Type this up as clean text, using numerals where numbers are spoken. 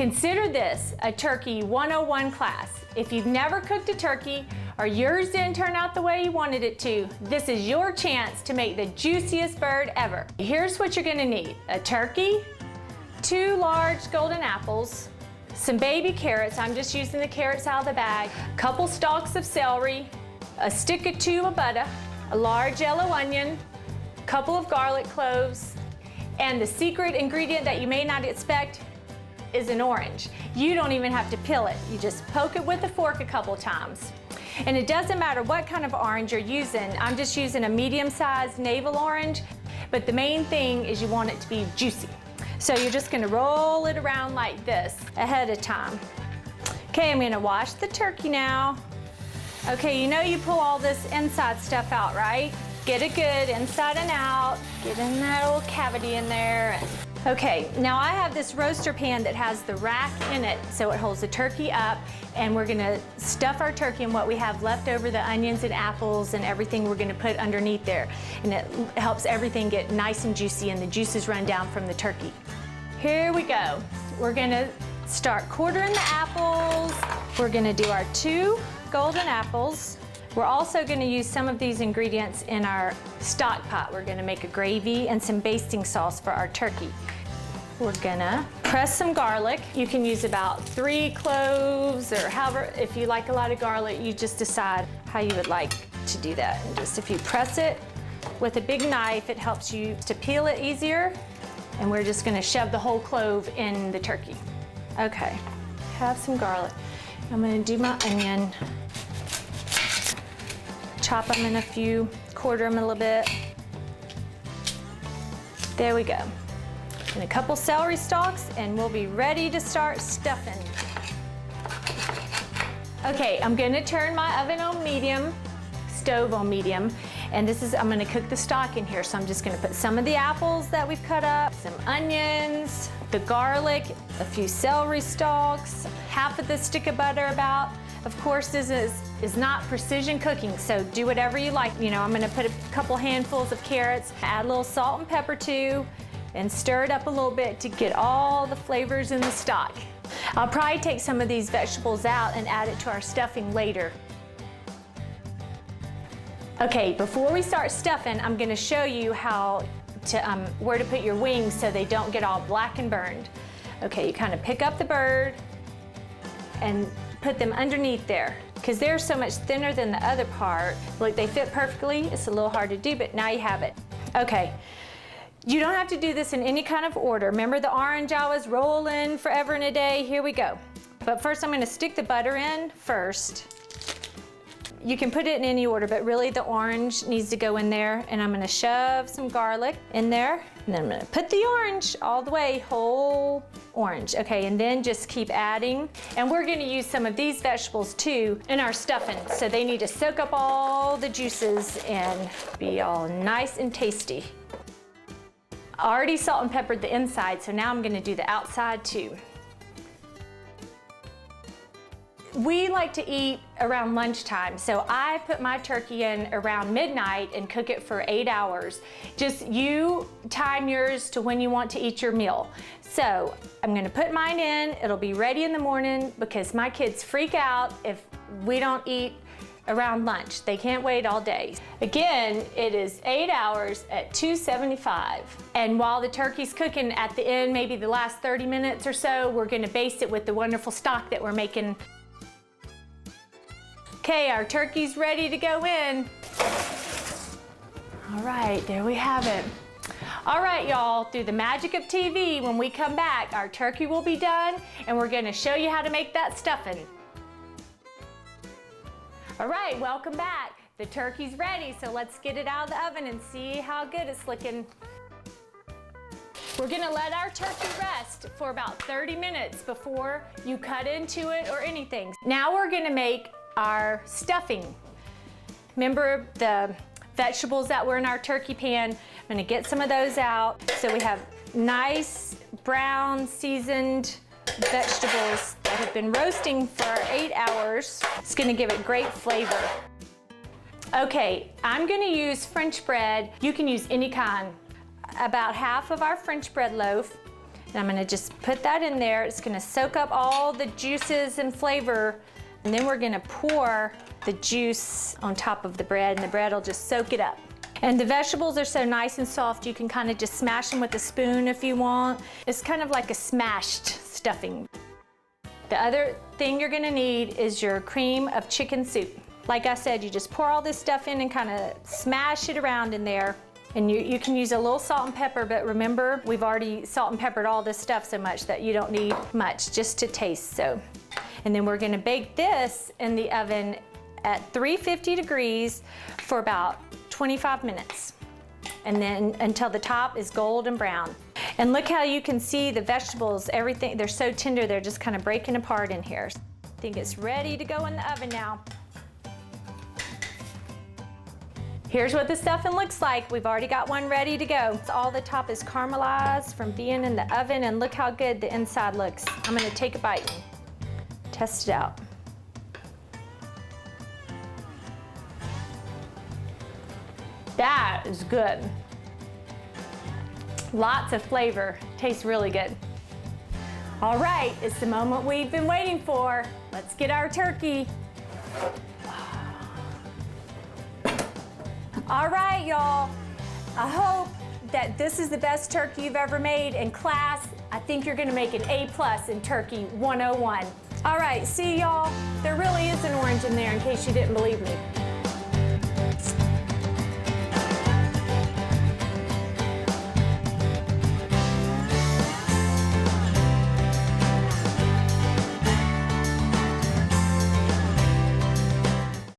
Consider this a Turkey 101 class. If you've never cooked a turkey or yours didn't turn out the way you wanted it to, this is your chance to make the juiciest bird ever. Here's what you're gonna need: a turkey, 2 large golden apples, some baby carrots, I'm just using the carrots out of the bag, a couple stalks of celery, a stick or 2 of butter, a large yellow onion, a couple of garlic cloves, and the secret ingredient that you may not expect is an orange. You don't even have to peel it. You just poke it with a fork a couple times. And it doesn't matter what kind of orange you're using. I'm just using a medium-sized navel orange, but the main thing is you want it to be juicy. So you're just gonna roll it around like this ahead of time. Okay, I'm gonna wash the turkey now. Okay, you know you pull all this inside stuff out, right? Get it good inside and out. Get in that little cavity in there. Okay, now I have this roaster pan that has the rack in it, so it holds the turkey up, and we're gonna stuff our turkey and what we have left over, the onions and apples and everything we're gonna put underneath there. And it helps everything get nice and juicy and the juices run down from the turkey. Here we go. We're gonna start quartering the apples. We're gonna do our 2 golden apples. We're also gonna use some of these ingredients in our stock pot. We're gonna make a gravy and some basting sauce for our turkey. We're gonna press some garlic. You can use about 3 cloves, or however, if you like a lot of garlic, you just decide how you would like to do that. And just if you press it with a big knife, it helps you to peel it easier. And we're just gonna shove the whole clove in the turkey. Okay, have some garlic. I'm gonna do my onion. Chop them in a few, quarter them a little bit. There we go. And a couple celery stalks, and we'll be ready to start stuffing. Okay, I'm gonna turn my oven on medium, stove on medium, and I'm gonna cook the stock in here. So I'm just gonna put some of the apples that we've cut up, some onions, the garlic, a few celery stalks, half of the stick of butter about. Of course, this is not precision cooking, so do whatever you like. You know, I'm gonna put a couple handfuls of carrots, add a little salt and pepper too, and stir it up a little bit to get all the flavors in the stock. I'll probably take some of these vegetables out and add it to our stuffing later. Okay, before we start stuffing, I'm gonna show you where to put your wings so they don't get all black and burned. Okay, you kind of pick up the bird and put them underneath there, because they're so much thinner than the other part. Look, they fit perfectly. It's a little hard to do, but now you have it. Okay, you don't have to do this in any kind of order. Remember the orange I was rolling forever and a day? Here we go. But first I'm gonna stick the butter in first. You can put it in any order, but really the orange needs to go in there, and I'm gonna shove some garlic in there, and then I'm gonna put the orange all the way, whole orange. Okay, and then just keep adding. And we're gonna use some of these vegetables too in our stuffing, so they need to soak up all the juices and be all nice and tasty. I already salt and peppered the inside, so now I'm gonna do the outside too. We like to eat around lunchtime, so I put my turkey in around midnight and cook it for 8 hours. Just you time yours to when you want to eat your meal. So I'm gonna put mine in, it'll be ready in the morning, because my kids freak out if we don't eat around lunch. They can't wait all day. Again, it is 8 hours at 275. And while the turkey's cooking, at the end, maybe the last 30 minutes or so, we're gonna baste it with the wonderful stock that we're making. Okay, our turkey's ready to go in. All right, there we have it. All right, y'all, through the magic of TV, when we come back, our turkey will be done, and we're gonna show you how to make that stuffing. All right, welcome back. The turkey's ready, so let's get it out of the oven and see how good it's looking. We're gonna let our turkey rest for about 30 minutes before you cut into it or anything. Now we're gonna make our stuffing. Remember the vegetables that were in our turkey pan? I'm gonna get some of those out. So we have nice brown seasoned vegetables that have been roasting for 8 hours. It's gonna give it great flavor. Okay, I'm gonna use French bread. You can use any kind. About half of our French bread loaf, And I'm gonna just put that in there. It's gonna soak up all the juices and flavor. And then we're gonna pour the juice on top of the bread, and the bread will just soak it up. And the vegetables are so nice and soft, you can kind of just smash them with a spoon if you want. It's kind of like a smashed stuffing. The other thing you're gonna need is your cream of chicken soup. Like I said, you just pour all this stuff in and kind of smash it around in there. And you can use a little salt and pepper, but remember, we've already salt and peppered all this stuff so much that you don't need much, just to taste. So, and then we're gonna bake this in the oven at 350 degrees for about 25 minutes. And then until the top is golden brown. And look how you can see the vegetables, everything, they're so tender, they're just kind of breaking apart in here. I think it's ready to go in the oven now. Here's what the stuffing looks like. We've already got one ready to go. All the top is caramelized from being in the oven, and look how good the inside looks. I'm gonna take a bite and test it out. That is good. Lots of flavor, tastes really good. All right, it's the moment we've been waiting for. Let's get our turkey. All right, y'all. I hope that this is the best turkey you've ever made. In class, I think you're gonna make an A+ in Turkey 101. All right, see y'all. There really is an orange in there in case you didn't believe me.